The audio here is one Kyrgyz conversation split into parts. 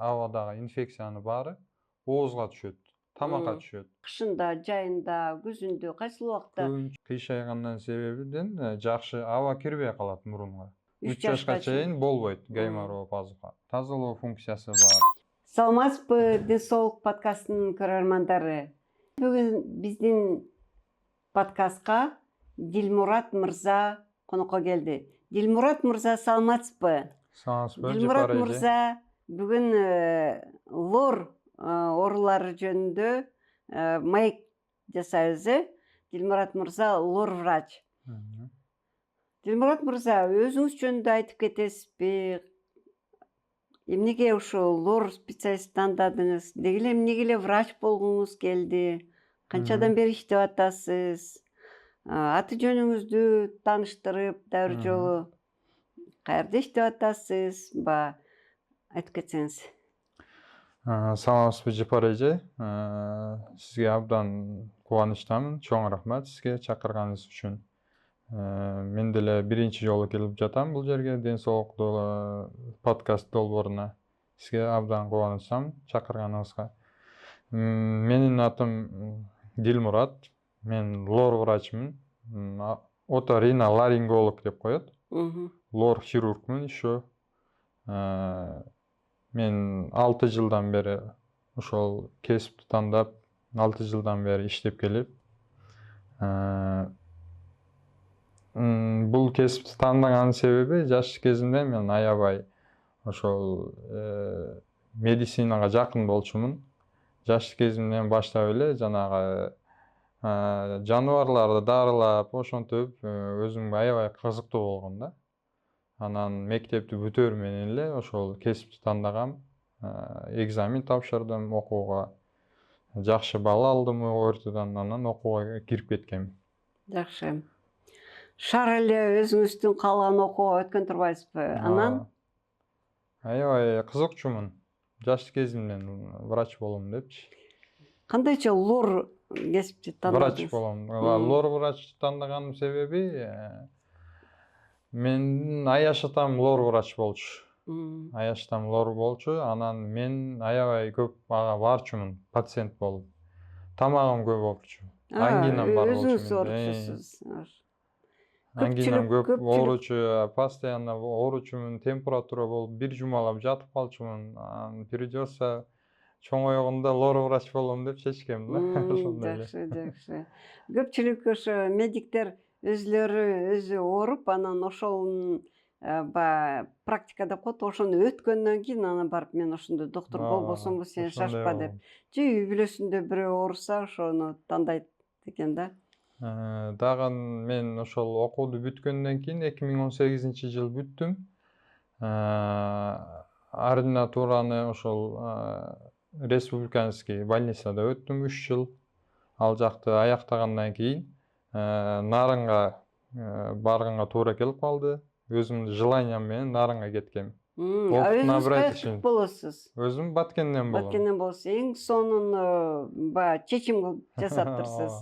абадагы инфекцияны баары оозга түшөт, тамакка түшөт. Кышында, жайында, күзүндө, кайсыл убакта? Кыйшайгандан себебиден жакшы аба кирбей калат мурунга. 3 3 жашка чейин болбойт гаймороо пазуха. Тазалоо функциясы бар. Саламатсызбы, Денсаулык подкастынын көрөрмандары. Бүгүн биздин подкастка Дилмурат мырза конокко келди. Дилмурат мырза, саламатсызбы? Саламатсызбы, Дилмурат Жапар эже? мырза бүгүн лор оорулары жөнүндө маек жасайбыз. Дилмурат мырза лор врач. Дилмурат мырза, өзүңүз жөнүндө айтып кетесизби? Эмнеге ушул лор специалист тандадыңыз? Деги эле эмнеге эле врач болгуңуз келди? Канчадан бери иштеп атасыз? Аты жөнүңүздү тааныштырып, дагы бир жолу каерде иштеп атасыз? Айтып кетсеңиз. Саламатсызбы, Жапар эже? Сизге абдан кубанычтамын. Чоң рахмат сизге чакырганыңыз үчүн. Мен деле биринчи жолу келип жатам бул жерге, Денсаулык подкаст долбооруна. Сизге абдан кубанычтамын чакырганыңызга. Менин атым Дилмурат. Мен лор врачмын. Оториноларинголог деп коет. Лор хирургмун еще. Мен 6 жылдан бери ошол кесипти тандап, 6 жылдан бери иштеп келип, бул кесипти тандаганын себеби жаш кезимде мен аябай ошол медицинага жакын болчумун. Жаш кезимден баштап эле жанагы жаныбарларды дарылап, ошентип өзүмгө аябай кызыктуу болгон да. Анан мектепти бүтөөр менен эле ошол кесипти тандагам. Экзамен тапшырдым, окууга жакшы балл алдым ортодон, анан окууга кирип кеткем. Жакшы. Шар эле өзүңүздүн каалаган окууга өткөн турбайсызбы? Анан аябай кызыкчумун. Жаш кезимден врач болом депчи. кандайча лор кесипти тандадыңыз? Врач болом. Лор врач тандаганын себеби мен аяш атам лор врач болчу. Аяш атам лор болчу, анан мен аябай көп ага барчумун, пациент болуп. Тамагым көп болчу. Ангинам бар болчу. Өзүңүз ооручусуз. Ангинам көп ооручу, постоянно ооручумун, температура болуп, бир жумалап жатып калчумун. Придется чоңойгондо лор врач болом деп чечкем да. Жакшы, жакшы. Көпчүлүк ошо медиктер өзү ооруп, анан ошонун практика деп коет, ошону өткөндөн кийин анан барып мен ошондой доктор болбосомбу, сен шашпа деп. Же үй бүлөсүндө бирөө ооруса, ошону тандайт экен да. Дагы мен ошол окууду бүткөндөн кийин 2018-жылы бүттүм. Ординатураны ошол республиканский больницада өттүм 3 жыл. Ал жакты аяктагандан кийин Нарынга барганга туура келип калды. Өзүмдүн желаниям менен Нарынга кеткем. Өзүңүз каяктык болосуз? Өзүм Баткенден болом. Баткенден болосуз. Эң сонун чечим жасаптырсыз.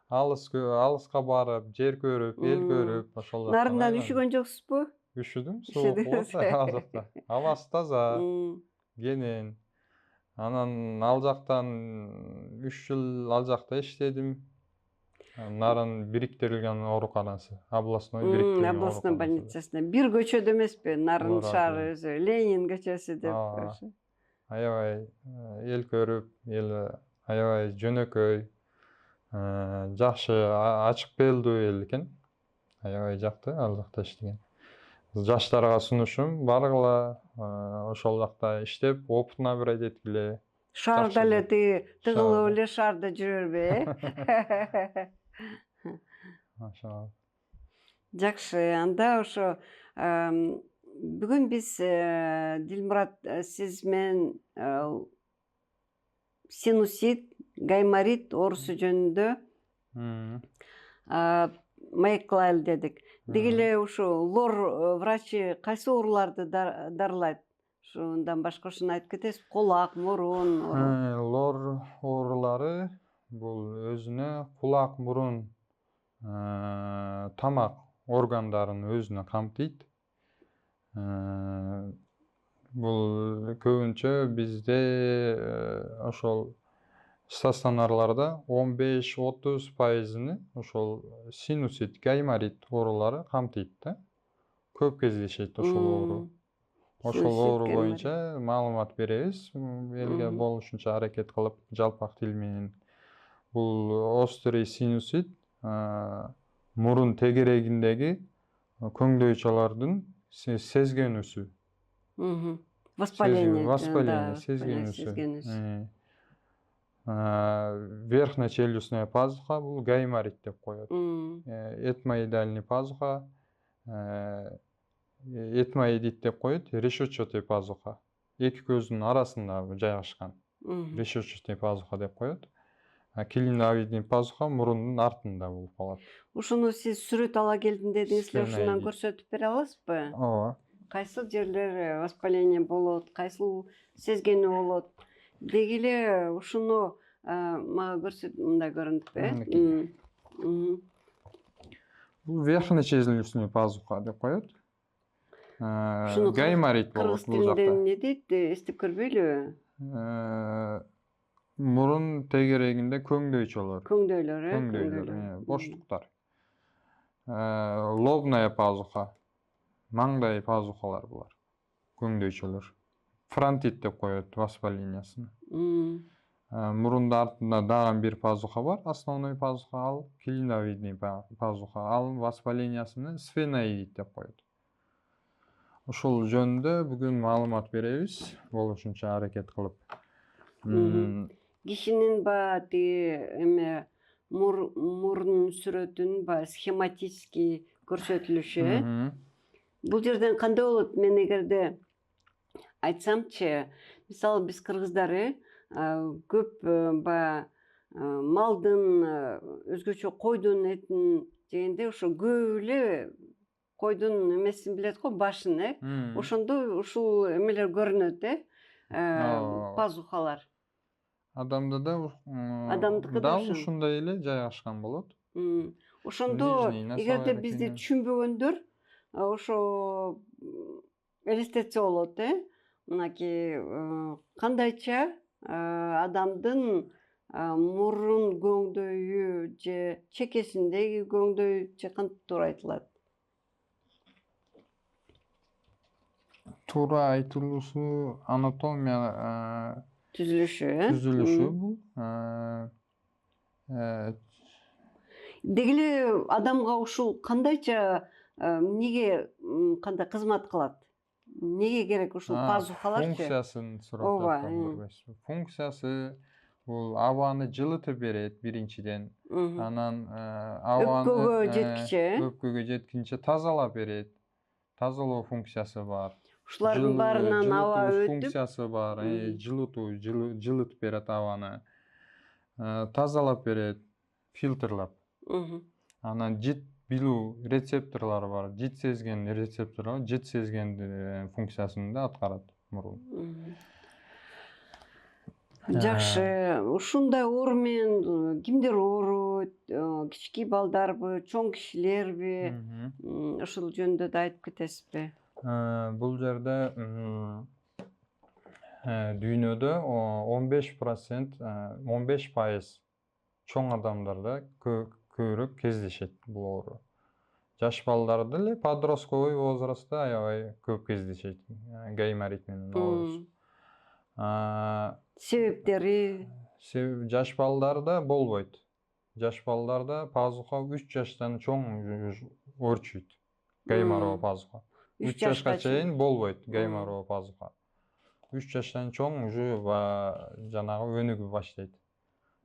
Алыска барып, жер көрүп, эл көрүп, ошол жактан. Нарындан üşүгөн жоксузбу? Üşүдүм, суук болот ал жакта. Абасы таза, кенен. Анан ал жактан 3 жыл ал жакта иштедим. Нарын бириктирилген ооруканасы, областной бириктирилген ооруканасы. Областной больницасында. Бир көчөдө эмеспи? Нарын шаары өзү, Ленин көчөсү деп. Аябай эл көрүп, аябай жөнөкөй, жакшы ачык пейилдүү эл экен. Аябай жакты ал жакта иштеген. Жаштарга сунушум баргыла ошол жакта иштеп, опыт набирать эткиле. Шаарда эле тыгылып эле шаарда жүрөрбү, Машалла. Жакшы, анда ошо бүгүн биз Дилмурат сиз менен синусит, гайморит оорусу жөнүндө маек кылайлы дедик. Деги эле ушу лор врачы кайсы ооруларды дарылайт? Ушундан башка ушуну айтып кетесизби? Кулак, мурун. Лор оорулары бул өзүнө кулак, мурун, тамак органдарын өзүнө камтыйт. Бул көбүнчө бизде ошол стационарларда 15-30%ны ошол синусит, гайморит оорулары камтыйт да. Көп кездешет ошол оору. Ошол Синусит, оору гайморит. боюнча маалымат беребиз. Элге болушунча аракет кылып жалпак тил менен. Бул острый синусит мурун тегерегиндеги көңдөйчөлөрдүн сезгенүүсү. Воспаление, Воспаление, да, сезгенүүсү. сезгенүүсү. Верхнечелюстная пазуха бул гайморит деп коет. Этмоидальный пазуха, этмоидит деп коет, решетчатый пазуха. Эки көздүн арасында жайгашкан. Решетчатый пазуха деп коет. Клиновидный пазуха мурундун артында болуп калат. Ушуну сиз сүрөт ала келдим дедиңиз эле, ушундан Сфеноидит. көрсөтүп бере аласызбы? Ооба. Кайсыл жерлер воспаление болот, кайсыл сезгенүү болот? Деги эле ушуну мага көрсөт, мындай көрүнүппү? Бул верхнечелюстный пазуха деп коет. Ушуну Гайморит кыргыз болот бул жакта. тилинде эмне дейт, эстеп көрбөйлүбү? Мурун тегерегинде көңдөйчөлөр. Көңдөйлөр, Боштуктар. Лобная пазуха. Маңдай пазухалар булар. Көңдөйчөлөр. Фронтит деп коет воспалениясын. Мурунда артында дагы бир пазуха бар, основной пазуха, ал клиновидный пазуха. Ал воспалениясыны сфеноидит деп коет. Ошол жөнүндө бүгүн маалымат беребиз, болушунча аракет кылып. Кишинин тиги мурун сүрөтүн схематически көрсөтүлүшү. Бул жерден кандай болот? Мен эгерде айтсамчы, мисалы биз кыргыздар көп малдын, өзгөчө койдун этин жегенде ошо көп эле койдун эмесин билет го, башын, ошондо ушул эмелер көрүнөт, пазухалар. Адамда да Адамдыкы да дал ошол. ушундай эле жайгашкан болот. Ошондо Нижний носовой эгерде бизди артерия. түшүнбөгөндөр ошо элестетсе болот, мынакей кандайча адамдын мурун көңдөйү же чекесиндеги көңдөй же кантип туура айтылат? Туура айтылуусу анатомия Түзүлүшү, бул. Деги эле адамга ушул кандайча эмнеге кандай кызмат кылат? Эмнеге керек ушул пазухаларчы? Функциясын сурап Ооба, жаткан. Функциясы бул абаны жылытып берет биринчиден. Анан Өпкөгө жеткиче, өпкөгө жеткинче тазалап берет. Тазалоо функциясы бар. ушулардын баарынан аба Жылытуу өтүп, функциясы бар. Жылытып берет абаны. Тазалап берет, фильтрлап. Анан жит билүү рецепторлору бар. Жит сезген рецепторлор, жит сезген функциясын да аткарат мурун. Жакшы. Ушундай оору менен кимдер ооруйт? Кички балдарбы, чоң кишилерби? Ушул жөнүндө да айтып кетесизби? Бул жерде дүйнөдө 15% чоң адамдарда көбүрөөк кездешет бул оору. Жаш балдарда эле подростковый возрастта аябай көп кездешет гайморит менен оорусу. Себептери? Жаш балдарда болбойт. Жаш балдарда пазуха 3 жаштан чоң өөрчүйт. Гаймороо пазуха. 3 жашка чейин болбойт гаймороо пазуха. 3 жаштан чоң уже жанагы өнүгүп баштайт.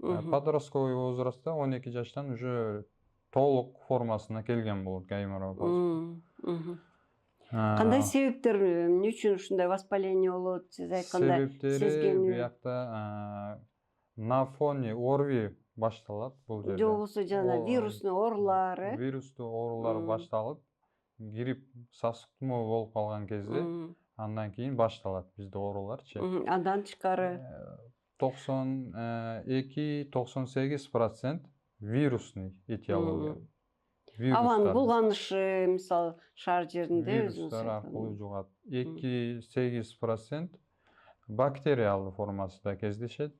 Подростковый возрастта 12 жаштан уже толук формасына келген болот гаймороо пазуха. Кандай себептер, эмне үчүн ушундай воспаление болот? Сиз айткандай себептери биякта на фоне ОРВИ башталат бул жерде. Же болбосо жана вирусный оорулар, Вирустуу оорулар башталып, грипп, сасык тумоо болуп калган кезде, андан кийин башталат бизде ооруларчы. Андан тышкары 92-98% вирусный этиология. Абанын булганышы мисалы шаар жеринде вирустар аркылуу жугат. 2-8% бактериялы формасында кездешет.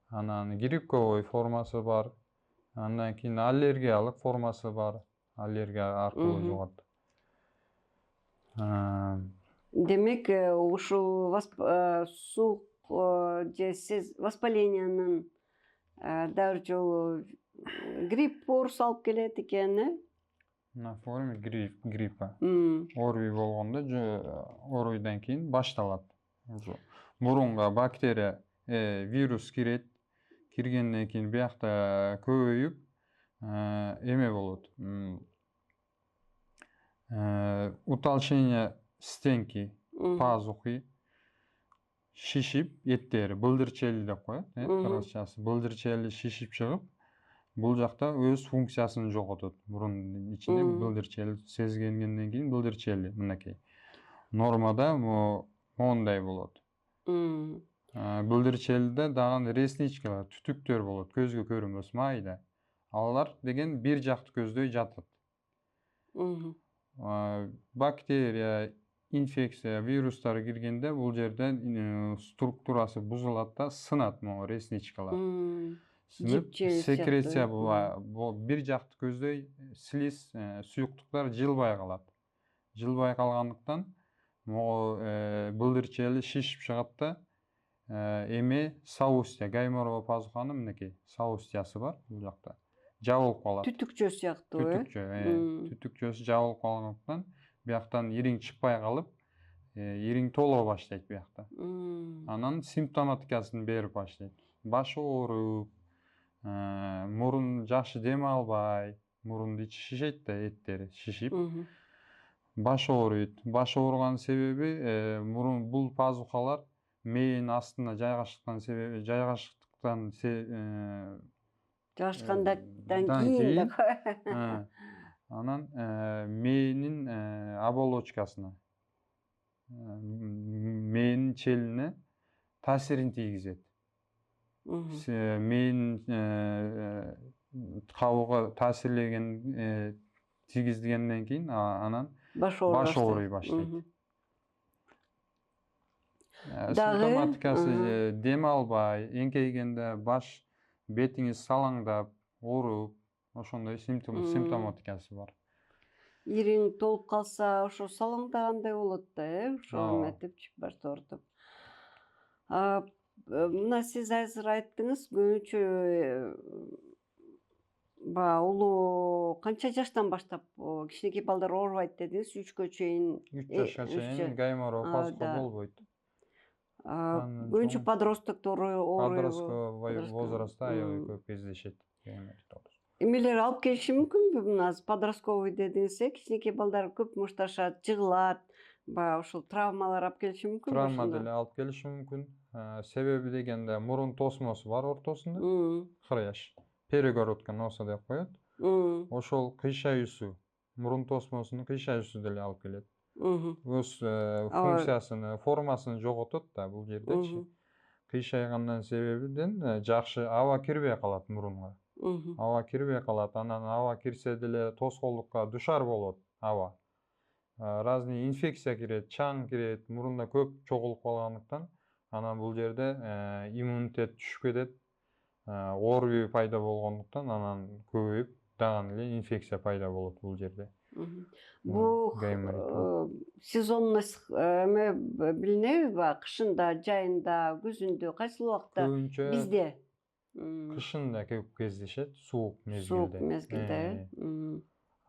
Анан грипповый формасы бар. Андан кийин аллергиялык формасы бар. Аллергия аркылуу жугат. Демек, ушул суук же воспалениянын дагы жолу грипп оорусу алып келет экен, э? На форме гриппа. Ооруй болгондо ооруйдан кийин башталат. Мурунга бактерия, вирус кирет. Киргенден кийин биякта көбөйүп, эме болот. Утолщение стенки, пазухи шишип, эттери былдырчели деп коет, кыргызчасы. Былдырчели шишип чыгып, бул жакта өз функциясын жоготот. Мурундун ичинде былдырчели сезгенден кийин былдырчели мынакей. Нормада мондай болот. Былдырчелде дагы ресничкалар, түтүктөр болот, көзгө көрүнбөс майда. Алар деген бир жакты көздөй жатат. Бактерия, инфекция, вирустар киргенде бул жерде структурасы бузулат да сынат могу ресничкалар. Сынып, секреция бир жакты көздөй слиз, суюктуктар жылбай калат. Жылбай калгандыктан могу былдырчели шишип чыгат да эме соустья, гайморова пазуханын мынакей соустьясы бар бул жакта. Жабылып калат. Түтүкчө сыяктуу, э? Түтүкчөсү жабылып калгандыктан бияктан ириң чыкпай калып, ириң толо баштайт биякта. Анан симптоматикасын берип баштайт. Баш ооруп, мурун жакшы дем албай, мурунду ичи шишет да, эттери шишип, баш ооруйт. Баш ооруганын себеби мурун бул пазухалар мээнин астына жайгашкандан кийин анан мээнин оболочкасына, мээнин челине таасирин тийгизет. Мээнин кабыгы тийгизгенден кийин анан баш ооруй баштайт. Симптоматикасы дем албай, эңкейгенде баш бетиңиз салаңдап, ооруп, ошондой симптоматикасы бар. Ириң толуп калса, ошо салаңдагандай болот да, э? Ошо эметип башты оорутуп. Мына сиз азыр айттыңыз, көбүнчө улуу канча жаштан баштап кичинекей балдар оорубайт дедиңиз, 3 жашка чейин гайморова пазуха болбойт. Көбүнчө подростоктор подростковый возрастта аябай көп кездешет. Эмелер алып келиши мүмкүнбү? Мына подростковый дедиңиз, кичинекей балдар көп мушташат, жыгылат, баягы ушул травмалар алып келиши мүмкүнбү? Травма деле алып келиши мүмкүн. Себеби дегенде мурун тосмосу бар ортосунда, хрящ, перегородка носа деп коет. Ошол кыйшаюусу, мурун тосмосунун кыйшаюусу деле алып келет. Өз функциясын, формасын жоготот да бул жердечи. Кыйшайгандан себебиден жакшы аба кирбей калат мурунга. Аба кирбей калат, анан аба кирсе деле тоскоолдукка душар болот аба. Разный инфекция кирет, чаң кирет, мурунда көп чогулуп калгандыктан, анан бул жерде иммунитет түшүп кетет, ооруй пайда болгондуктан анан көбөйүп, дагы эле инфекция пайда болот бул жерде. Бул сезонность билинеби? Кышында, жайында, күзүндө, кайсыл убакта? Бизде кышында көп кездешет, суук мезгилде. Суук мезгилде.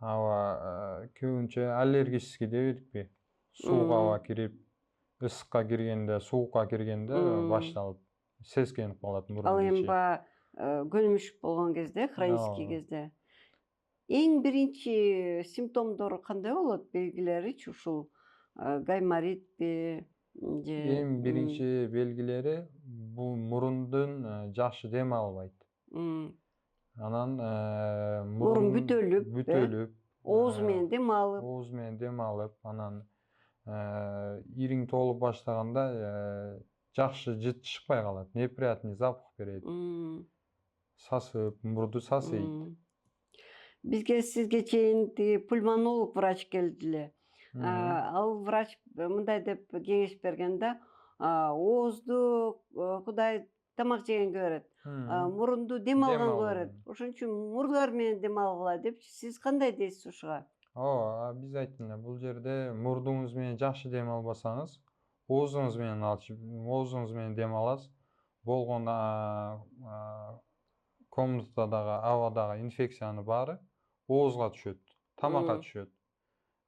Аба көбүнчө аллергический дебедикпи? Суук аба кирип, ысыкка киргенде, суукка киргенде башталып, сескенип калат мурун. Ал эми көнүмүш болгон кезде, хронический кезде. Эң биринчи симптомдору кандай болот? Белгилеричи ушул гайморитпи же? Эң биринчи белгилери бул мурундун жакшы дем албайт. Анан мурун бүтөлүп, ооз менен дем алып, анан ириң толуп баштаганда жакшы жыт чыкпай калат, неприятный запах берет. Сасып, мурду сасыйт. Бизге сизге чейин тиги пульмонолог врач келди эле. Ал врач мындай деп кеңеш берген да, оозду Кудай тамак жегенге берет, мурунду дем алганга берет. Ошон үчүн мурлар менен дем алгыла депчи. Сиз кандай дейсиз ушуга? Ооба, биз айттым эле, бул жерде мурдуңуз менен жакшы дем албасаңыз, оозуңуз менен дем аласыз. Болгон комнатадагы абадагы инфекциянын баары оозга түшөт, тамакка түшөт.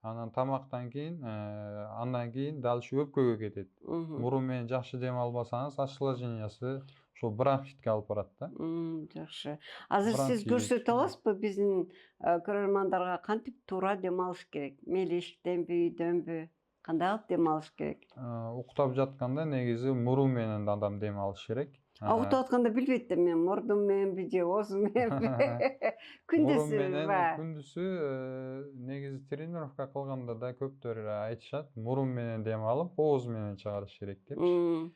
Анан тамактан кийин, андан кийин дальше өпкөгө кетет. Мурун менен жакшы дем албасаңыз, осложнениясы ошол бронхитке алып барат да. Жакшы. Азыр сиз көрсөтө аласызбы биздин көрөрмандарга кантип туура дем алыш керек? Мелиштенби, үйдөнбү? Кандай кылып дем алыш керек? Уктап жатканда негизи мурун менен адам дем алыш керек. Уктап атканда билбейт да, мен мурдум мененби же оозум мененби? Мурун менен күндүзү негизи тренировка кылганда да көптөр айтышат, мурун менен дем алып, ооз менен чыгарыш керек депчи.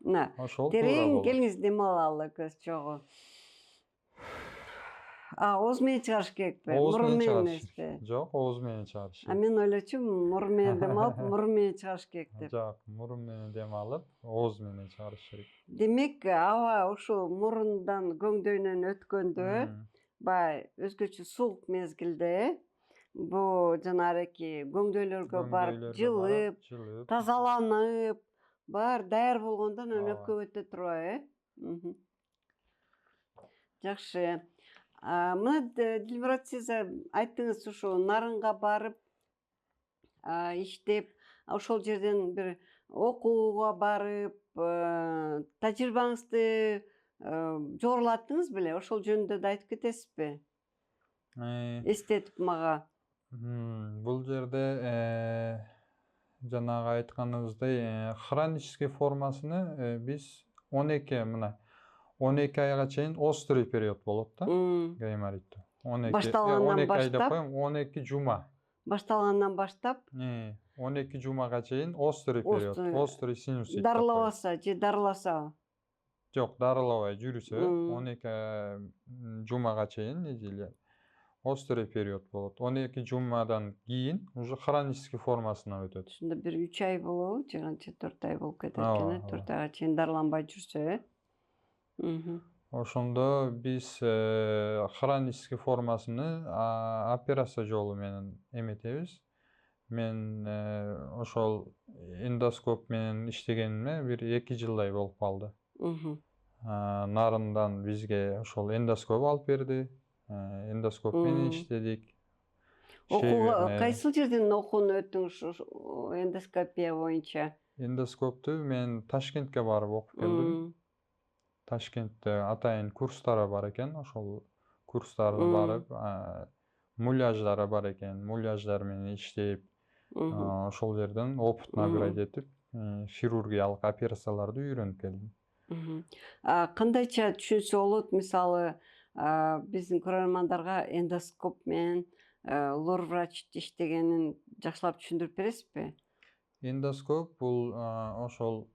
Мына, Ошол терең келиңиз дем алалы көз чогуу. Ооз менен чыгарыш керекпи? Мурун менен эмеспи? Жок, ооз менен чыгарыш керек. Мен ойлочумун, мурун менен дем алып, мурун менен чыгарыш керек деп. Жок, мурун менен дем алып, ооз менен чыгарыш керек. Демек, аба ушул мурундан көңдөйнөн өткөндө, баягы өзгөчө суук мезгилде, бул жанагы көңдөйлөргө барып жылып, тазаланып, баары даяр болгондо анан өпкөгө өтө турбайбы, Жакшы. Мына Дилмурат, сиз айттыңыз, ушу Нарынга барып иштеп, ошол жерден бир окууга барып, тажрыйбаңызды жогорулаттыңыз беле? Ошол жөнүндө да айтып кетесизби? Эстетип мага. Бул жерде жанагы айтканыбыздай, хронический формасыны биз 12 айга чейин острый период болот да, гаймориттө. 12 ай деп коем, 12 жума. Башталгандан баштап? 12 жумага чейин острый период, острый синусит. Дарылабаса же дарыласабы? Жок, дарылабай жүрүсө 12 жумага чейин эле острый период болот. 12 жумадан кийин уже хронический формасына өтөт. Ошондо бир 3 ай болобу, же канча 4 ай болуп кетет экен, 4 айга чейин дарыланбай жүрсө, Ошондо биз хронический формасыны операция жолу менен эметебиз. Мен ошол эндоскоп менен иштегениме бир 2 жылдай болуп калды. Нарындан бизге ошол эндоскоп алып берди. Эндоскоп менен иштедик. Кайсыл жерден окууну өттүңүз ушу эндоскопия боюнча? Эндоскопту мен Ташкентке барып окуп келдим. Ташкентте атайын курстары бар экен, ошол курстарына барып, муляждары бар экен, муляждар менен иштеп, ошол жерден опыт набирать этип, хирургиялык операцияларды үйрөнүп келдим. Кандайча түшүнсө болот, мисалы, биздин көрөрмандарга эндоскоп менен лор врач иштегенин жакшылап түшүндүрүп бересизби? Эндоскоп бул ошол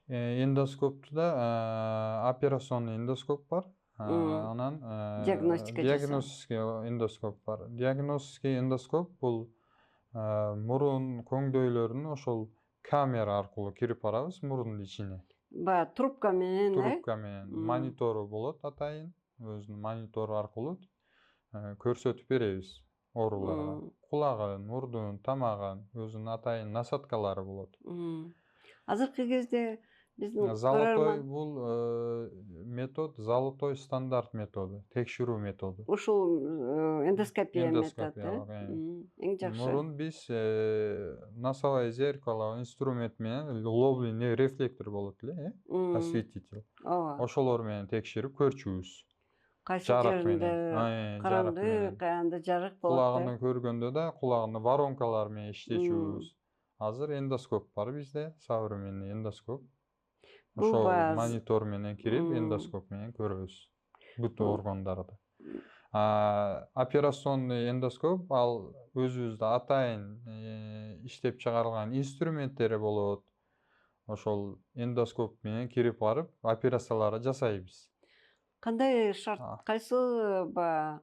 эндоскоптуда операционный эндоскоп бар, анан диагностический эндоскоп бар. Диагностический эндоскоп бул мурун көңдөйлөрүн ошол камера аркылуу кирип барабыз мурундун ичине. Баягы трубка менен, Трубка менен, монитору болот атайын, өзүнүн монитору аркылуу көрсөтүп беребиз ооруларга. Кулагын, мурдун, тамагын, өзүнүн атайын насаткалары болот. Азыркы кезде биздин Золотой бул метод, золотой стандарт методу, текшерүү методу. Ушул эндоскопия методу, эң жакшы. Мурун биз носовое зеркало инструмент менен лобный рефлектор болот эле, осветитель. Ошолор менен текшерип көрчүбүз. Кайсы жеринде караңгы, каянда жарык болот. Кулагын көргөндө да кулагын воронкалар менен иштечүбүз. Азыр эндоскоп бар бизде, современный эндоскоп. Ошол монитор менен кирип, эндоскоп менен көрөбүз бүт органдарды. Операционный эндоскоп ал өзүбүздө атайын иштеп чыгарылган инструменттери болот. Ошол эндоскоп менен кирип барып, операцияларды жасайбыз. Кандай шарт, А. кайсы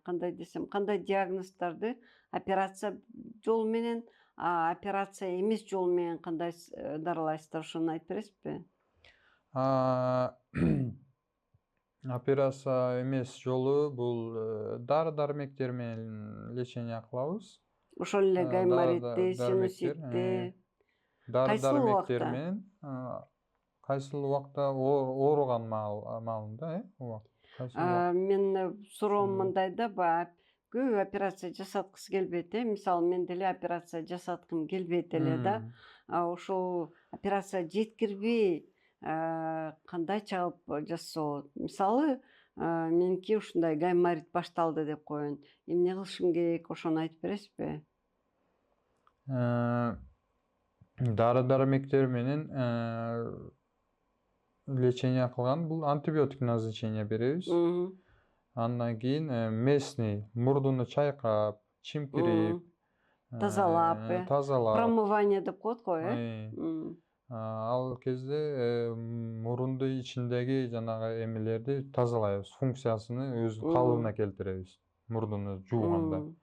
кандай десем, кандай диагноздарды операция жолу менен, операция эмес жолу менен кандай дарылайсыздар, ошону айтып бересизби? Операция эмес жолу бул дары-дармектер менен лечение кылабыз. Ошол эле гайморитти, Дары-дармектер, синуситти, кайсыл дары-дармектер убакта? менен кайсыл убакта ооруган маалында, убакт. Кайсыл убакта? Мен суроом Ошондой. мындай да, көп операция жасаткысы келбейт, мисалы мен деле операция жасаткым келбейт эле да. Ошол операция жеткирбей кандай чыгып жасаса болот? Мисалы, меники ушундай гайморит башталды деп коеюн. Эмне кылышым керек, ошону айтып бересизби? Дары-дармектер менен лечение кылган бул антибиотик назначение беребиз. Андан кийин местный мурдуну чайкап, чимкирип, Тазалап, тазалап, промывание деп коет го, ал кезде мурунду ичиндеги жанагы эмелерди тазалайбыз, функциясыны өз калыбына келтиребиз, мурдуну жууганда.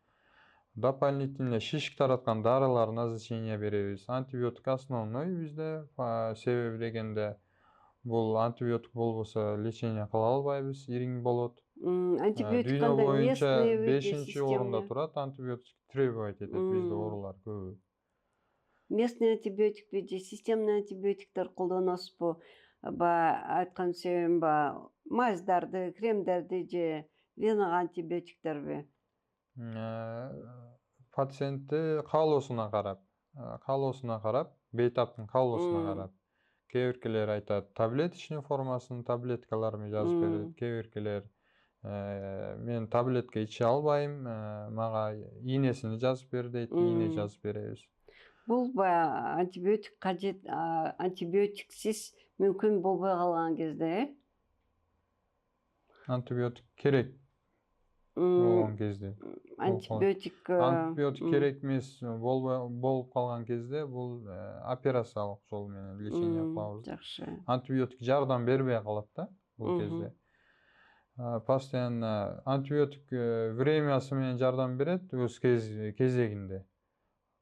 Дополнительно шишик тараткан дарылар назначение беребиз. Антибиотик основной бизде, себеби дегенде бул антибиотик болбосо лечение кыла албайбыз, ириң болот. Антибиотик Дүйнө кандай, боюнча местныйбы же 5-орунда системный? турат, антибиотик требовать этет бизде оорулар көбү. Местный антибиотикпи же системный антибиотиктер колдоносузбу? Айткан себебим маздарды, кремдерди же венага антибиотиктерби? Пациентти каалоосуна карап, бейтаптын каалоосуна карап. Кээ биркилер айтат, таблеточный формасын таблеткаларын жазып берет. Кээ биркилер мен таблетка иче албайм, мага ийнесин жазып бер дейт, ийне жазып беребиз. Бул антибиотик кажет, антибиотиксиз мүмкүн болбой калган кезде, Антибиотик керек болгон кезде. антибиотик Антибиотик керек эмес болуп калган кезде бул операциялык жол менен лечение кылабыз. жакшы. Антибиотик жардам бербей калат да бул кезде. Постоянно антибиотик времясы менен жардам берет өз кезегинде.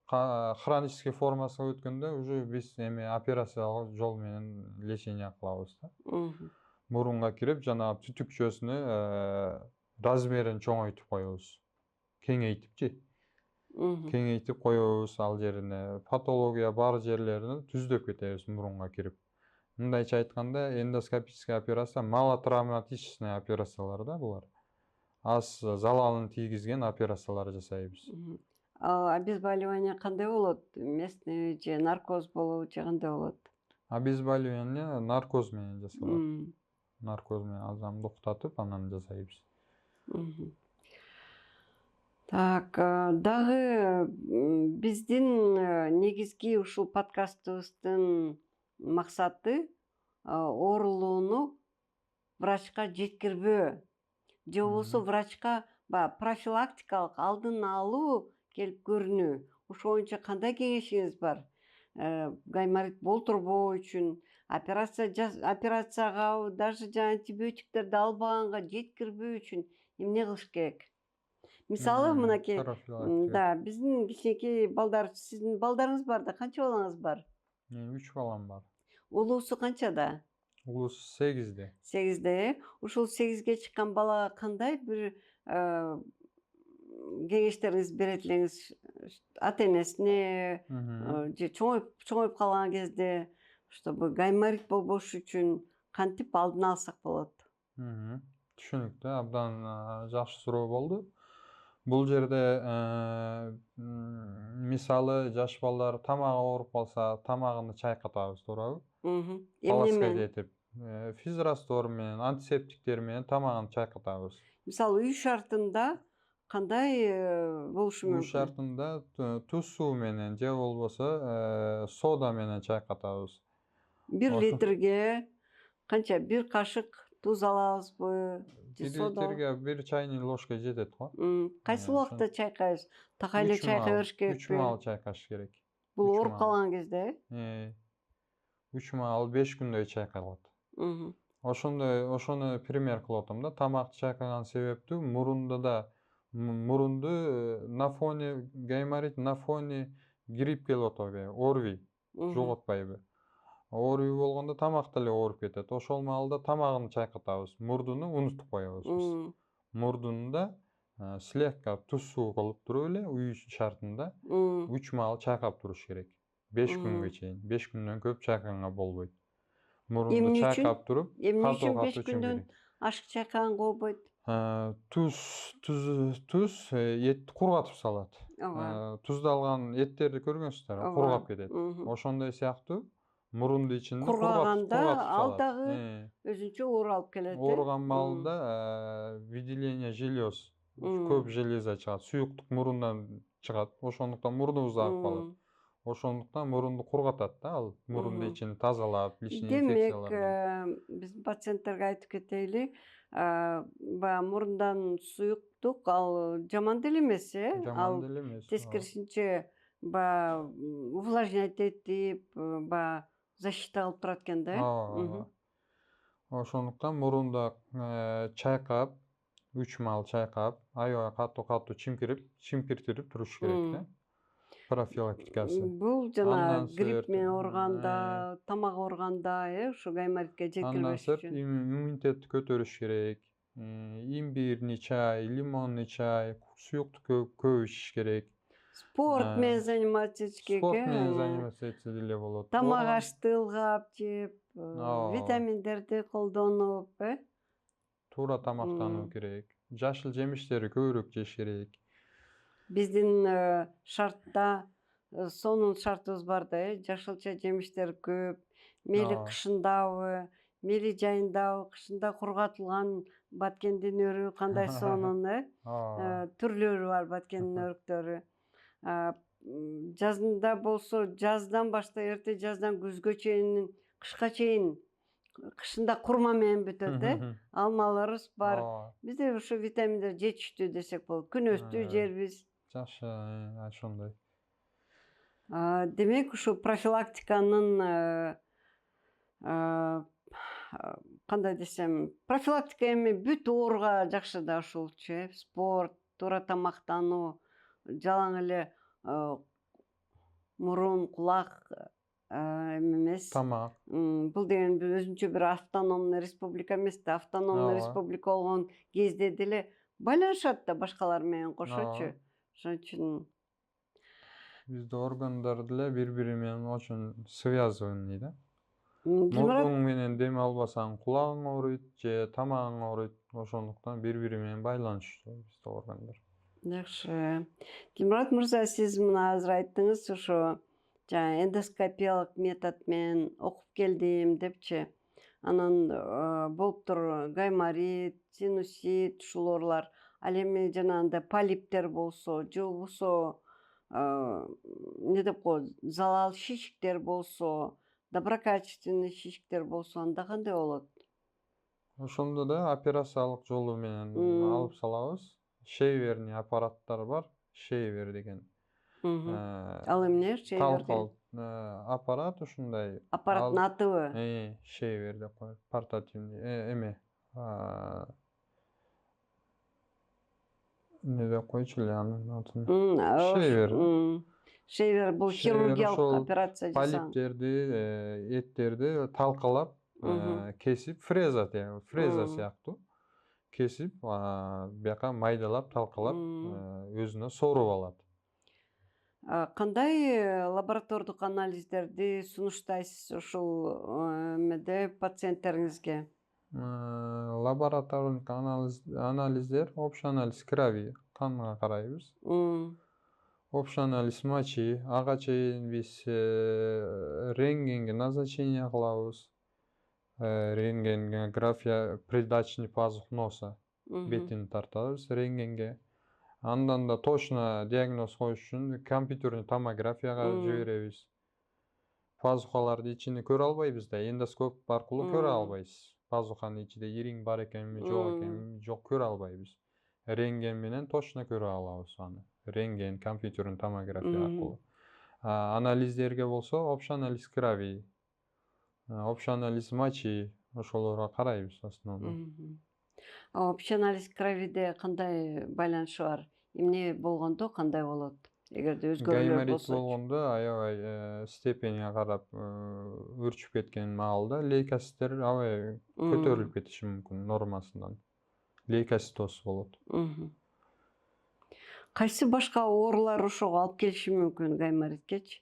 Хронический формасына өткөндө уже биз операциялык жол менен лечение кылабыз да. Мурунга кирип, жанагы түтүкчөсүнү размерин чоңойтуп коебуз. Кеңейтипчи. Кеңейтип коебуз ал жерине. Патология бар жерлерин түздөп кетебиз мурунга кирип. Мындайча айтканда, эндоскопический операция малотравматичный операциялар да булар. Аз залалын тийгизген операциялар жасайбыз. Обезболивание кандай болот? Местный же наркоз болобу же кандай болот? Обезболивание наркоз менен жасалат. Наркоз менен адамды уктатып, анан жасайбыз. Так, дагы биздин негизги ушул подкастыбыздын максаты оорулууну врачка жеткирбөө же болбосо врачка профилактикалык алдын алуу келип көрүнүү. Ошол боюнча кандай кеңешиңиз бар? Гайморит болтурбоо үчүн, операцияга даже антибиотиктерди албаганга жеткирбөө үчүн эмне кылыш керек? Мисалы, мынакей, да, биздин кичинекей балдар, сиздин балдарыңыз бар да, канча балаңыз бар? 3 балам бар. Улуусу канчада? Улуусу 8де. 8де, ушул 8ге чыккан балага кандай бир кеңештериңиз берет элеңиз? Ата-энесине же чоңоюп калган кезде, чтобы гайморит болбош үчүн кантип алдын алсак болот? Түшүнүктүү, абдан жакшы суроо болду. Бул жерде мисалы жаш балдар тамагы ооруп калса, тамагын чайкатабыз, туурабы? Эмне менен? Этип, физраствор менен, антисептиктер менен тамагын чайкатабыз. Мисалы, үй шартында кандай болушу мүмкүн? Үй шартында туз суу менен же болбосо сода менен чайкатабыз. 1 литрге канча? 1 кашык туз алабызбы? 1 литрге 1 чайный ложка жетет го. Кайсы убакта чайкайбыз? Такай эле чайкай бериш керекпи? 3 маал чайкаш керек. Бул ооруп калган кезде? 3 маал 5 күндөй чайкалат. ошону пример кылып атам да. Тамакты чайкаган себептүү мурунда да мурунду на фоне гайморит, на фоне грипп келип атпайбы, ОРВИ жугатпайбы. ОРВИ болгондо тамак деле ооруп кетет. Ошол маалда тамагын чайкатабыз. Мурдуну унутуп коебуз биз. Мурдуну да слегка туз суу кылып туруп эле үй шартында 3 маал чайкап туруш керек. 5 күнгө чейин. 5 күндөн көп чайкаганга болбойт. Мурунду Эмне үчүн? чайкап туруп, Эмне катуу үчүн 5 катуу күндөн чимкирик. ашык чайкаганга болбойт? Туз этти кургатып салат. Ооба. Туздалган эттерди көргөнсүздөр, кургап кетет. Ошондой сыяктуу мурунду ичинде Кургаганда кургатып ал салат. дагы өзүнчө оор алып келет. Ооруган маалында выделение желез, көп железа чыгат. Суюктук мурундан чыгат. Ошондуктан мурунубуз агып калат. Ошондуктан мурунду кургатат да ал. Мурунду ичин тазалап, лишний инфекциялардан. Демек, биздин пациенттерге айтып кетели, баягы мурундан суюктук ал жаман деле эмес, Жаман Ал деле эмес. тескерисинче баягы увлажнять этип, баягы защита кылып турат экен да. Ооба. Ошондуктан мурунда чайкап, 3 маал чайкап, аябай катуу чимкиртирип туруш керек да. Профилактикасы. Бул жана Андан грипп сырт, менен ооруганда, тамак ооруганда, ушу гайморитке Андан жеткирбеш сырт үчүн. иммунитетти көтөрүш керек. Имбирный чай, лимонный чай, суюктук көп ичиш керек. Спорт менен заниматься этиш керек. Спорт менен заниматься этсе деле болот. Тамак ашты ылгап жеп, Ооба. витаминдерди колдонуп, Туура тамактануу керек. Жашыл жемиштерди көбүрөөк жеш керек. Биздин шартта сонун шартыбыз бар да, жашылча жемиштер көп, мейли кышындабы, мейли жайындабы, кышында кургатылган баткендин өрү кандай сонун, түрлөрү бар баткендин өрүктөрү. Жазында болсо, жаздан баштап эрте жаздан күзгө чейин, кышка чейин, кышында курма менен бүтөт, алмаларыбыз бар. Бизде ушу витаминдер жетиштүү десек болот. Күнөстүү жербиз. Жакшы, ошондой. Демек, ушу профилактиканын кандай десем, профилактика эми бүт ооруга жакшы да ушулчу, спорт, туура тамактануу, жалаң эле мурун, кулак эмес. Тамак. Бул деген өзүнчө бир автономный республика эмес да, автономный республика болгон кезде деле байланышат да башкалар менен кошочу. Ошон үчүн Бизде органдар деле бири-бири менен очень связанный да. Дилбарат, Мурдуң менен дем албасаң кулагың ооруйт же тамагың ооруйт. Ошондуктан бири-бири менен байланыштуу бизде органдар. жакшы. Дилбарат мырза, сиз мына азыр айттыңыз, ошо жаңы эндоскопиялык метод менен окуп келдим депчи. Анан болуптур гайморит, синусит, ушул оорулар. Ал эми жанагындай полиптер болсо, же болбосо эмне деп коет, залал шишиктер болсо, доброкачественный шишиктер болсо, анда кандай болот? Ошондо да операциялык жолу менен алып салабыз. Шейверный аппараттар бар. Шейвер деген. Ал эмне? Талкал аппарат ушундай. Аппараттын атыбы? Шейвер деп коет. Портативный эме. Эмне деп койчу эле анын атын? Шейвер. Шейвер бул хирургиялык операция жасаган. Полиптерди, эттерди талкалап, кесип, фреза сыяктуу кесип, бияка майдалап, талкалап, өзүнө соруп алат. Кандай лаборатордук анализдерди сунуштайсыз ушул эмеде пациенттериңизге? Лаборатордук анализдер, общий анализ крови, канга карайбыз. Общий анализ мочи, ага чейин биз рентгенге назначение кылабыз. Рентгенография придаточный пазух носа. Бетин тартабыз рентгенге. Андан да точно диагноз коюш үчүн компьютерный томографияга жиберебиз. Пазухаларды ичини көрө албайбыз да, эндоскоп аркылуу көрө албайбыз. Пазуханын ичинде ириң бар экенби, жок экенби, көрө албайбыз. Рентген менен точно көрө алабыз аны. Рентген, компьютерный томография аркылуу. Анализдерге болсо, общий анализ крови, общий анализ мочи, ошолорго карайбыз основном. Мгм. Опченализ кровиде кандай байланышы бар? Эмне болгондо кандай болот? Эгерде өзгөрүүлөр Гайморит болсочу. болгондо аябай степенине карап өрчүп кеткен маалда лейкоциттер аябай көтөрүлүп кетиши мүмкүн нормасынан. Лейкоцитоз болот. Мгм. Кайсы башка оорулар ошого алып келиши мүмкүн гаймориткечи?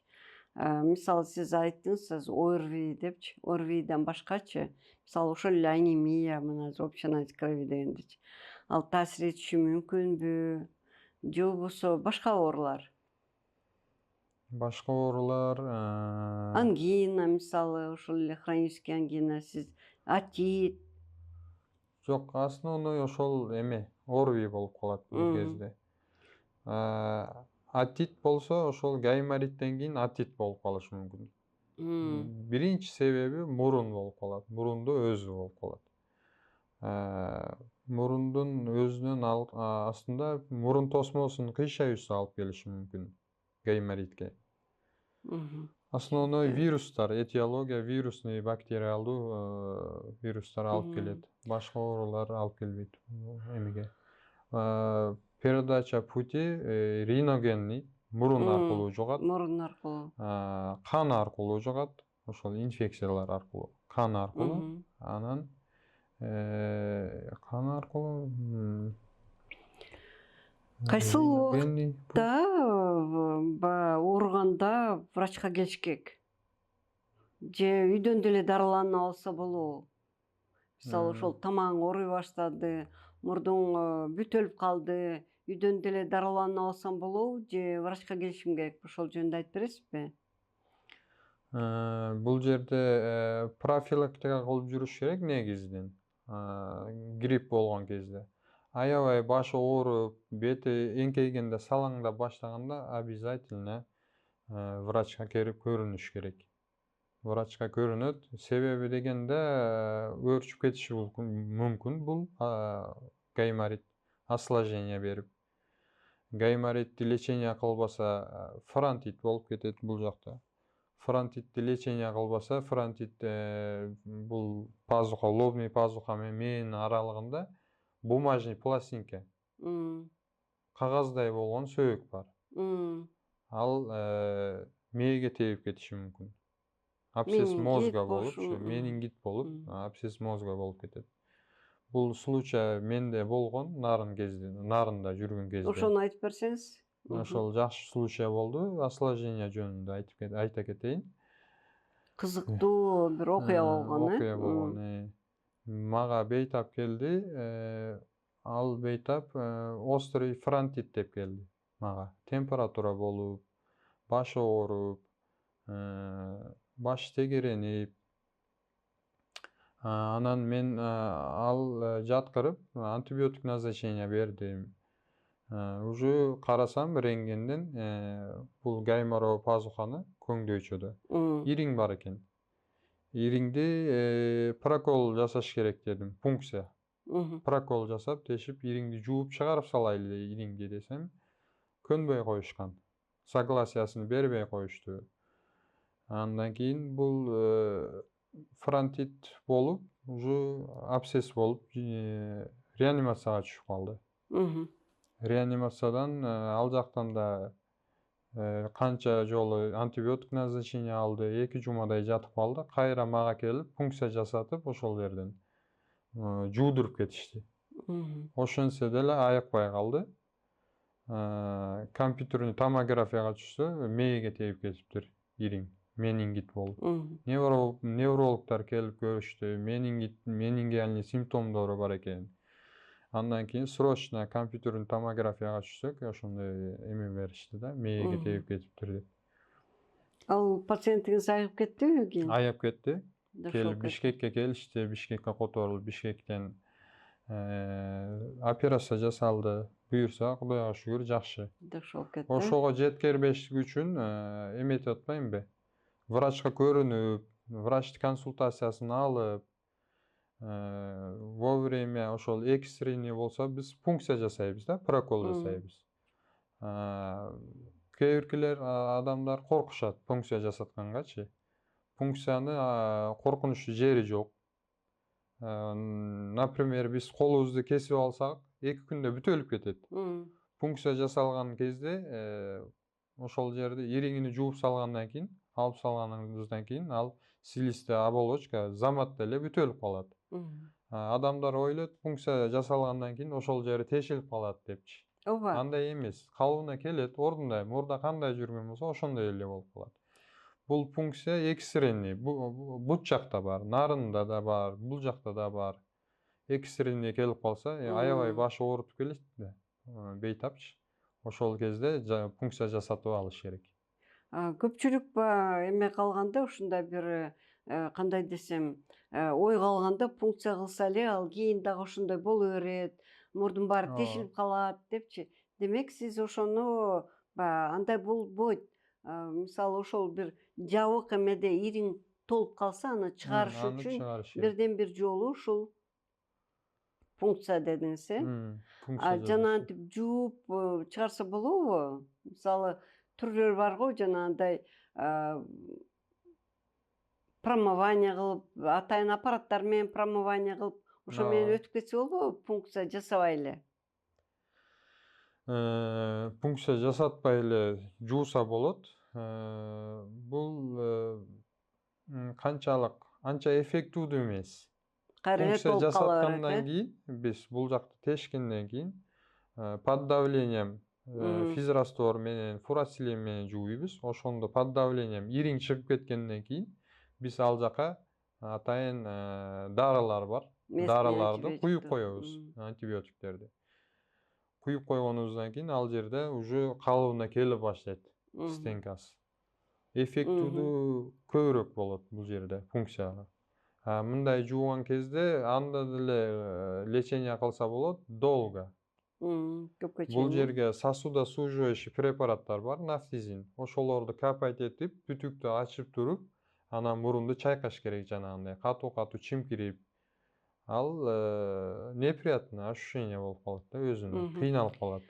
Мисалы сиз айттыңыз ОРВИ депчи, ОРВИден башкачы, мисалы ошол эле анемия, мына общеанализ крови дегендечи. Ал таасир этиши мүмкүнбү? Же болбосо башка оорулар? Башка оорулар Ангина, мисалы, ошол эле хронический ангина, сиз отит. жок, основной ошол эме ОРВИ болуп калат бул кезде. Отит болсо ошол гаймориттен кийин отит болуп калышы мүмкүн. Биринчи себеби мурун болуп калат. Мурунду өзү болуп калат. Мурундун өзүнүн астында мурун тосмосунун кыйшайуусу алып келиши мүмкүн гайморитке. Основной вирустар, этиология вирусный, бактериалдуу вирустар алып келет. Башка оорулар алып келбейт эмеге. Передача пути риногенный, мурун аркылуу жугат. Мурун аркылуу. Кан аркылуу жугат. Ошол инфекциялар аркылуу. Кан аркылуу. Анан кан аркылуу Кайсыл убакта баягы ооруганда врачка келиш керек? Же үйдөн деле дарыланып алса болобу? Мисалы ошол тамагың ооруй баштады, мурдуң бүтөлүп калды, үйдөн деле дарыланып алсам болобу же врачка келишим керек? Ошол жөнүндө айтып бересизби? Бул жерде профилактика кылып жүрүш керек негизинен. Грипп болгон кезде. Аябай башы ооруп, бети эңкейгенде, салаңдап баштаганда обязательно врачка келип көрүнүш керек. Врачка көрүнөт. Себеби дегенде өрчүп кетиши мүмкүн бул гайморит, осложнение берип. Гайморитти лечение кылбаса фронтит болуп кетет бул жакта. Фронтитти лечение кылбаса, фронтит бул пазуха, лобный пазуха менен мээнин аралыгында бумажный пластинка, кагаздай болгон сөйөк бар. Ал мээге тийип кетиши мүмкүн. Абсцесс мозга болуп, менингит болуп, абсцесс мозга болуп кетет. Бул случай менде болгон нарында жүргөн кезде. Ошону айтып берсеңиз? Ошол жакшы случай болду. Осложнение жөнүндө айта кетейин. Кызыктуу бир окуя болгон, Окуя болгон. Мага бейтап келди. Ал бейтап острый фронтит деп келди мага. Температура болуп, баш ооруп, баш тегеренип. Анан мен ал жаткырып, антибиотик назначение бердим. Уже карасам рентгенден бул гайморовый пазуханы көңдөйчөдө ириң бар экен. Ириңди прокол жасаш керек дедим, пункция. Прокол жасап, тешип, ириңди жууп чыгарып салайлы ириңди десем, көнбөй коюшкан. Согласиясын бербей коюшту. Андан кийин бул фронтит болуп, уже абсцесс болуп, реанимацияга түшүп калды. Реанимациядан ал жактан да канча жолу антибиотик назначение алды, 2 жумадай жатып калды. Кайра мага келип, пункция жасатып, ошол жерден жуудуруп кетишти. Ошентсе деле аякпай калды. Компьютерный томографияга түшсө, мээге тийип кетиптир ириң, менингит болуп. Неврологдор келип көрүштү, менингиальный симптомдору бар экен. Андан кийин срочно компьютерный томографияга түшсөк, ошондой эме беришти да, мээге тийип кетиптир деп. Ал пациентиңиз айыгып кеттиби кийин? Айыгып кетти. Келип Бишкекке келишти, Бишкекке которулуп, Бишкектен операция жасалды. Буюрса, Кудайга шүгүр жакшы. Жакшы болуп кетти. Ошого жеткербештик үчүн эметип атпаймынбы? Врачка көрүнүп, врач консультациясын алып, вовремя ошол экстренный болсо биз пункция жасайбыз да, прокол жасайбыз. Кээ биркилер адамдар коркушат пункция жасаткангачы. Пункцияны коркунучтуу жери жок. Например, биз колубузду кесип алсак, 2 күндө бүтө өлүп кетет. Пункция жасалган кезде ошол жерде ириңини жууп салгандан кийин, алып салганыңыздан кийин ал слизистый оболочка заматта эле бүтө өлүп калат. Адамдар ойлойт, пункция жасалгандан кийин ошол жери тешилип калат депчи. Ооба. Андай эмес. Калыбына келет, ордундай, мурда кандай жүргөн болсо ошондой эле болуп калат. Бул пункция экстренный. Бут жакта бар, нарында да бар, бул жакта да бар. Экстренный келип калса, аябай башы оорутуп келет да, бейтапчы. Ошол кезде пункция жасатып алыш керек. Көпчүлүк эме калганда ушундай бир кандай десем, ой калганда пункция кылса эле ал кийин дагы ошондой боло берет, мурдун баары тешилип калат депчи. Демек сиз ошону баягы андай болбойт. Мисалы ошол бир жабык эмеде ириң толуп калса, аны чыгарыш үчүн бирден бир жолу ушул пункция дедиңиз, жанагынтип жууп чыгарса болобу? Мисалы түрлөрү бар го, жанагындай промывание кылып, атайын аппараттар менен промывание кылып, ошо менен өтүп кетсе болбойбу, пункция жасабай эле? Пункция жасатпай эле жууса болот. Бул канчалык анча эффективдүү эмес. Кайра эле Пункция толуп кала жасаткандан берет, кийин, биз бул жакты тешкенден кийин под давлением физраствор менен фурацилин менен жууйбуз. Ошондо под давлением ириң чыгып кеткенден кийин биз ал жака атайын дарылар бар. Дарыларды куюп коебуз, антибиотиктерди. Куюп койгонубуздан кийин ал жерде уже калыбына келе баштайт стенкасы. Эффективдүү көбүрөөк болот бул жерде пункцияга. Мындай жууган кезде анда деле лечение кылса болот долго. Көпкө чейин. Бул жерге сосудосуживающий препараттар бар, нафтизин. Ошолорду капать этип, бүтүктү ачып туруп, анан мурунду чайкаш керек жанагындай, катуу чимкирип. Ал неприятный ощущение болуп калат да өзүнө, кыйналып калат.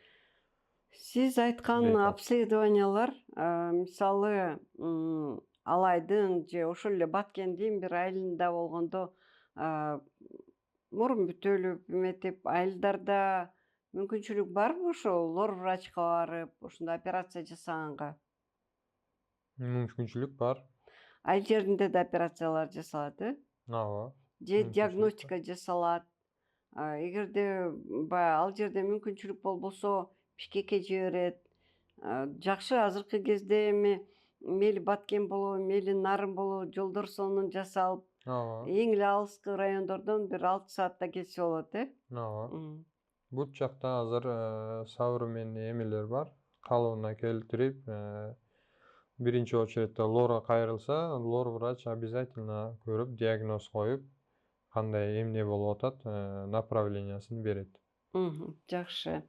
Сиз айткан обследованиялар, мисалы, Алайдын же ошол эле Баткендин бир айылында болгондо, мурун бүтөлүп, эметип, айылдарда мүмкүнчүлүк барбы ошол лор врачка барып, ошондой операция жасаганга? Мүмкүнчүлүк бар. Айыл жеринде да операциялар жасалат, Ооба. же диагностика жасалат. Эгерде баягы ал жерде мүмкүнчүлүк болбосо, Бишкекке жиберет. Жакшы, азыркы кезде эми мейли Баткен болобу, мейли Нарын болобу, жолдор сонун жасалып, эң эле алыскы райондордон бир 6 саатта келсе болот, Ооба. Бут жакта азыр современный эмелер бар. Калыбына келтирип, биринчи очередде лорго кайрылса, лор врач обязательно көрүп, диагноз коюп, кандай эмне болуп атат, направлениясын берет. Жакшы.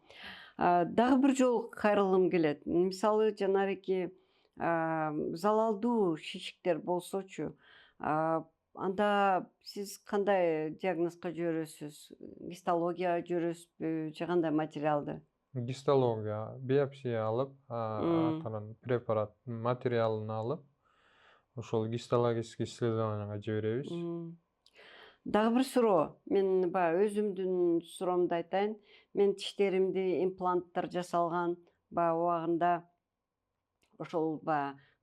Дагы бир жолу кайрылгым келет. Мисалы, жанагы залалдуу шишиктер болсочу, анда сиз кандай диагнозго жибересиз? Гистологияга жибересизби же кандай материалды? Гистология, биопсия алып, анан препарат материалын алып, ошол гистологический исследованияга жиберебиз. Дагы бир суроо. Мен баягы өзүмдүн суроомду айтайын. Мен тиштеримди импланттар жасалган убагында ошол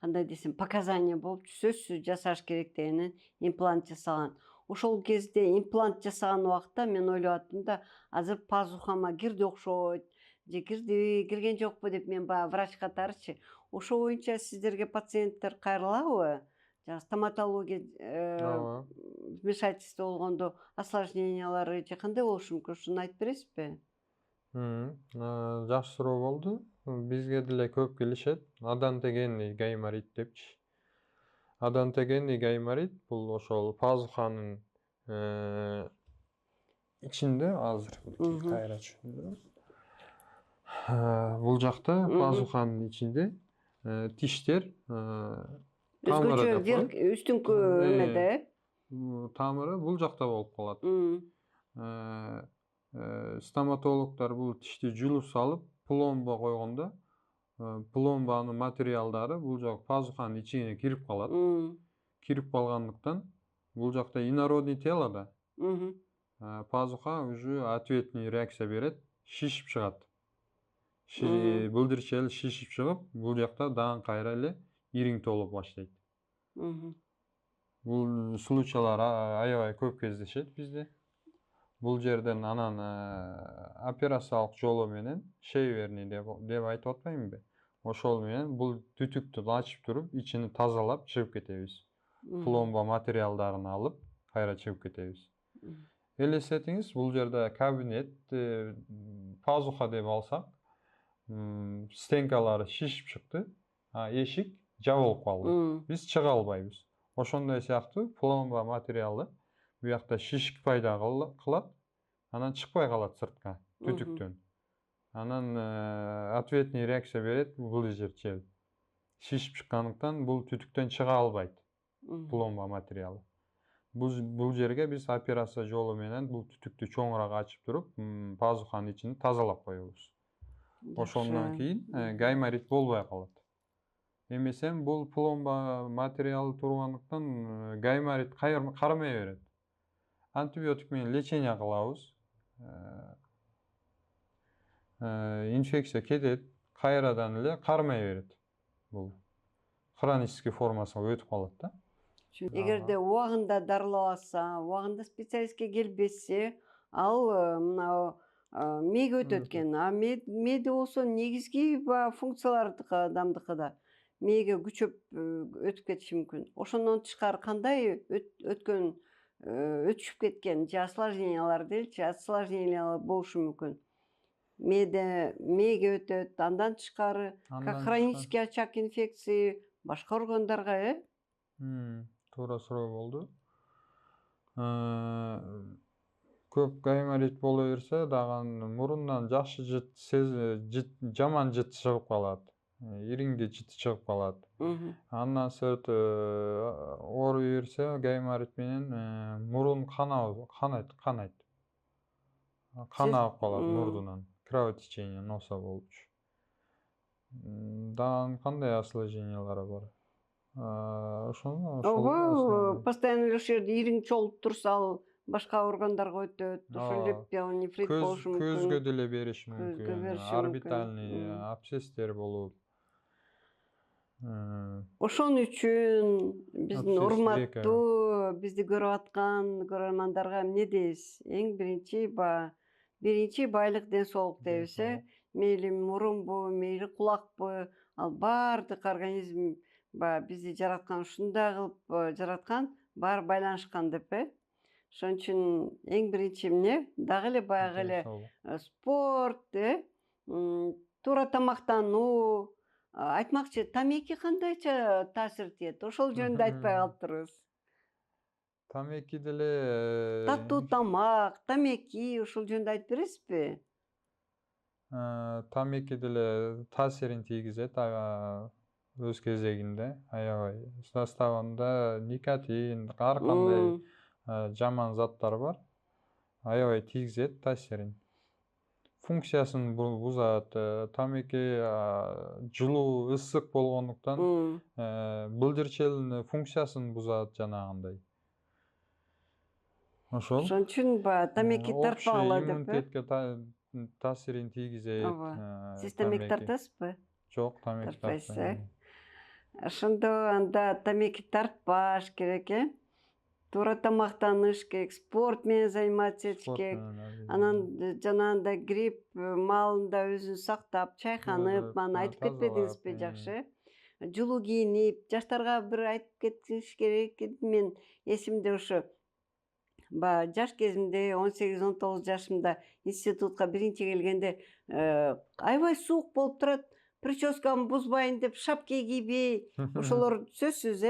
кандай десем, показания болуп, сөзсүз жасаш керек дегенен имплант жасалган. Ошол кезде имплант жасаган убакта мен ойлоп аттым да, азыр пазухама кирди окшойт, же кирдиби, кирген жокпу деп мен баягы врач катарычы. Ошо боюнча сиздерге пациенттер кайрылабы? Жана стоматология вмешательство болгондо осложнениялары же кандай болушу мүмкүн? Ушуну айтып бересизби? Жакшы суроо болду. Бизге деле көп келишет. Адантогенный гайморит депчи. Адантогенный гайморит бул ошол пазуханын ичинде азыр кайра түшүндүрөм. Бул жакта пазуханын ичинде тиштер Өзгөчө үстүңкү эмеде, тамыры бул жакта болуп калат. Стоматологдор бул тишти жулуп салып, пломба койгондо, пломбанын материалдары бул жак пазуханын ичине кирип калат. Кирип калгандыктан бул жакта инородный тело да, Мгм. Пазуха уже ответный реакция берет, шишип чыгат. Мгм. Былдырчел шишип чыгып, бул жакта дагы кайра эле ириң толуп баштайт. Мгм. Бул случайлар аябай көп кездешет бизде. Бул жерден анан операциялык жолу менен шейверни деп айтып атпаймынбы? Ошол менен бул түтүктү ачып туруп, ичини тазалап чыгып кетебиз. Мгм. Пломба материалдарын алып, кайра чыгып кетебиз. Мгм. Элестетиңиз, бул жерде кабинет, пазуха деп алсак, стенкалары шишип чыкты, эшик жабылып калды. Мгм. Биз чыга албайбыз. Ошондой сыяктуу пломба материалы буякта шишик пайда кылат, анан чыкпай калат сыртка түтүктөн. Анан ответный реакция берет былжырчел. Шишип чыккандыктан бул түтүктөн чыга албайт Мгм. пломба материалы. Бул жерге биз операция жолу менен бул түтүктү чоңураак ачып туруп, пазуханын ичин тазалап коебуз. Ошондон Жакшы. кийин гайморит болбой калат. Эмесем бул пломба материалы тургандыктан гайморит кармай берет. Антибиотик менен лечение кылабыз. Инфекция кетет, кайрадан эле кармай берет. Бул хронический формасына өтүп калат да. Эгерде убагында дарылабаса, убагында специалистке келбесе, ал мынау мээге өтөт экен. Мээде болсо негизги баягы функциялардыкы адамдыкы да мээге күчөп өтүп кетиши мүмкүн. Ошондон тышкары кандай өтүшүп кеткен же осложнениялар деличи, осложнениялар болушу мүмкүн. Мээге өтөт, андан тышкары как хронический очаг инфекции башка органдарга, Туура суроо болду. Көп гайморит боло берсе, дагы мурундан жакшы жаман жыт чыгып калат. Ириңде жыт чыгып калат. Андан сырт ооруй берсе, гайморит менен мурун канайт. Кан агып калат мурдунан. Кровотечение носа болчу. Дагы кандай осложнениялар бар? Ого, постоянно эле ошол жерде ириң чогулуп турса, ал башка органдарга өтөт. Ошол эле пиелонефрит болушу мүмкүн. Көзгө деле бериши Көзгө мүмкүн. бериши Орбитальный абсцесстер болуп. Ошон үчүн биздин Абсцесс урматтуу бизди көрүп аткан көрөрмандарга эмне дейбиз? Эң биринчи байлык ден соолук дейбиз, Мейли мурунбу, мейли кулакпы, ал баардык организм бизди жараткан ушундай кылып жараткан, баары байланышкан деп, Ошон үчүн эң биринчи эмне? Дагы эле баягы эле спорт, туура тамактануу. Айтмакчы, тамеки кандайча таасир этет? Ошол жөнүндө айтпай калыптырбыз. Тамеки деле Таттуу тамак, тамеки, ошол жөнүндө айтып бересизби? тамеки деле таасирин тийгизет өз кезегинде. Аябай составында никотин, ар кандай жаман заттар бар. Аябай тийгизет таасирин. Функциясын бузат. Тамеки жылуу, ысык болгондуктан былдырчелдин функциясын бузат жанагындай. Ошол. Ошон үчүн тамеки тартпагыла деп, иммунитетке таасирин тийгизет. Ооба. Сиз тамеки тартасызбы? Жок, тамеки Тартпайсыз, тартпайм. Ошондо анда тамеки тартпаш керек, Туура тамактаныш керек, спорт менен заниматься этиш керек. Анан жанагындай грипп маалында өзүн сактап, чайканып, мана айтып кетпедиңизби, жакшы? Жылуу кийинип, жаштарга бир айтып кетиш керек. Мен эсимде ушу жаш кезимде 18-19 жашымда институтка биринчи келгенде аябай суук болуп турат. Прическамды бузбайын деп шапка кийбей, ошолор сөзсүз,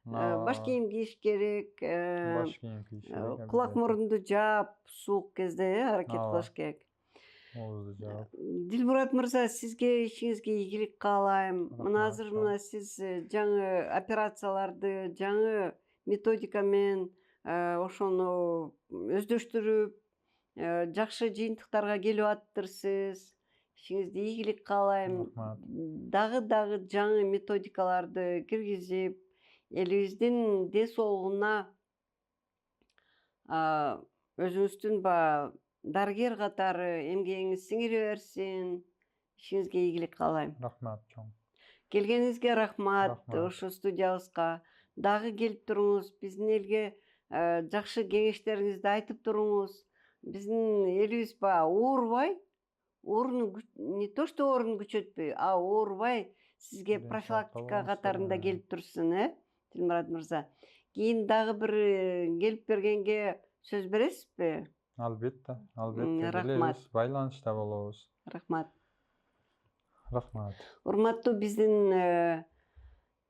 баш кийим кийиш керек, Баш кийим кийиш керек. кулак мурунду жаап, суук кезде аракет кылыш керек. Оозду жаап. Дилмурат мырза, сизге ишиңизге ийгилик каалайм. Мына азыр сиз жаңы операцияларды жаңы методика менен ошону өздөштүрүп, жакшы жыйынтыктарга келип атыптырсыз. Ишиңизде ийгилик каалайм. Дагы жаңы методикаларды киргизип, элибиздин ден соолугуна өзүңүздүн баягы дарыгер катары эмгегиңиз сиңире берсин. Ишиңизге ийгилик каалайм. Рахмат чоң. Келгениңизге рахмат. Рахмат. Ошо студиябызга дагы келип туруңуз. Биздин элге жакшы кеңештериңизди айтып туруңуз. Биздин элибиз баягы оорубай, не то что ооруну күчөтпөй, а оорубай сизге Ден профилактика саактоо катарында болсо, келип турсун, Дилмурат мырза. Кийин дагы бир келип бергенге сөз бересизби? Албетте, Рахмат. келебиз, байланышта болобуз. Рахмат. Рахмат. Урматтуу биздин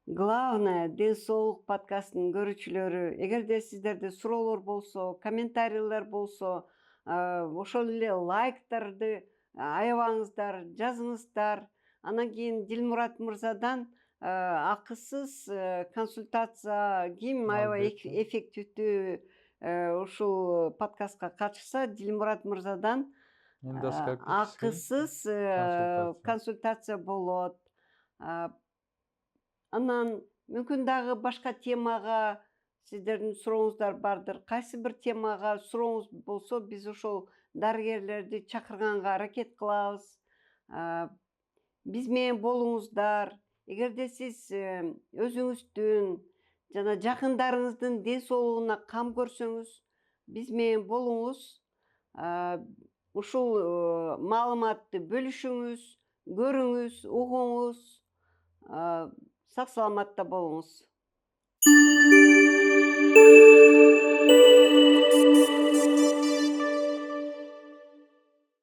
главное ден соолук подкастынын көрүүчүлөрү, эгерде сиздерде суроолор болсо, комментарийлер болсо, ошол эле лайктарды аябаңыздар, жазыңыздар. Анан кийин Дилмурат мырзадан акысыз консультация ким аябай Албетте. эффективдүү ушул подкастка катышса, Дилмурат мырзадан Эндоскопический акысыз консультация. консультация болот. Анан мүмкүн дагы башка темага сиздердин сурооңуздар бардыр. Кайсы бир темага сурооңуз болсо, биз ошол дарыгерлерди чакырганга аракет кылабыз. Биз менен болуңуздар. Эгерде сиз өзүңүздүн жана жакындарыңыздын ден соолугуна кам көрсөңүз, биз менен болуңуз. Ушул маалыматты бөлүшүңүз, көрүңүз, угуңуз. Сак саламатта болуңуз.